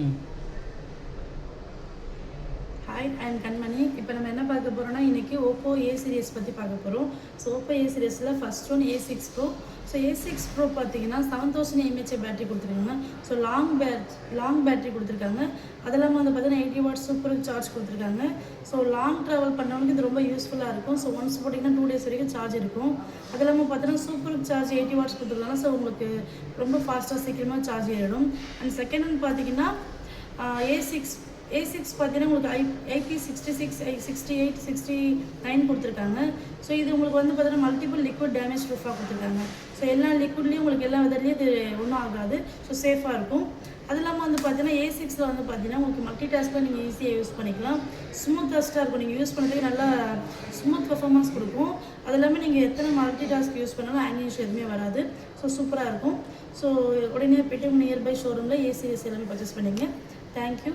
ம். Hi, I am கண்மணி. இப்போ நம்ம என்ன பார்க்க போகிறோம்னா, இன்றைக்கி ஓப்போ ஏ சீரிஸ் பற்றி பார்க்க போகிறோம். ஸோ ஓப்போ ஏ சீரிஸில் first one A6 bro. So A6 bro பார்த்தீங்கன்னா 7000 mAh பேட்டரி கொடுத்துருக்காங்க. ஸோ லாங் பேட்டரி கொடுத்துருக்காங்க. அது இல்லாமல் வந்து பார்த்தீங்கன்னா 80 வாட்ஸ் சூப்பர் சார்ஜ் கொடுத்துருக்காங்க. ஸோ லாங் ட்ராவல் பண்ணவங்களுக்கு இது ரொம்ப யூஸ்ஃபுல்லாக இருக்கும். ஸோ ஒன்ஸ் போட்டிங்கன்னா 2 days வரைக்கும் சார்ஜ் இருக்கும். அது இல்லாமல் பார்த்தீங்கன்னா சூப்பர் சார்ஜ் 80 வாட்ஸ் கொடுத்துருக்காங்க. ஸோ உங்களுக்கு ரொம்ப ஃபாஸ்ட்டாக சீக்கிரமாக சார்ஜ் ஏறிடும். அண்ட் செகண்ட் ஒன் பார்த்தீங்கன்னா A6 பார்த்தீங்கன்னா உங்களுக்கு IP66 68 69 கொடுத்துருக்காங்க. ஸோ இது உங்களுக்கு வந்து பார்த்தீங்கன்னா மல்டிபிள் லிக்விட் டேமேஜ் ப்ரூஃபாக கொடுத்துருக்காங்க. ஸோ எல்லா லிக்விட்லேயும் உங்களுக்கு எல்லா விதத்துலேயும் இது ஒன்றும் ஆகாது. ஸோ சேஃபாக இருக்கும். அது இல்லாமல் வந்து பார்த்தீங்கன்னா A6ல் வந்து பார்த்தீங்கன்னா உங்களுக்கு மல்டி டாஸ்கில் நீங்கள் ஈஸியாக யூஸ் பண்ணிக்கலாம். ஸ்மூத்தஸ்ட்டாக இருக்கும். நீங்கள் யூஸ் பண்ணுறதுக்கு நல்லா ஸ்மூத் பர்ஃபார்மன்ஸ் கொடுக்கும். அது இல்லாமல் நீங்கள் எத்தனை மல்டி டாஸ்க் யூஸ் பண்ணாலும் ஹேங்கிங் இஷ்யூ எதுவுமே வராது. ஸோ சூப்பராக இருக்கும். ஸோ உடனே போய்ட்டு நியர்பை ஷோரூமில் A சீரிஸ் எல்லாமே பர்ச்சேஸ் பண்ணிங்க. தேங்க்யூ.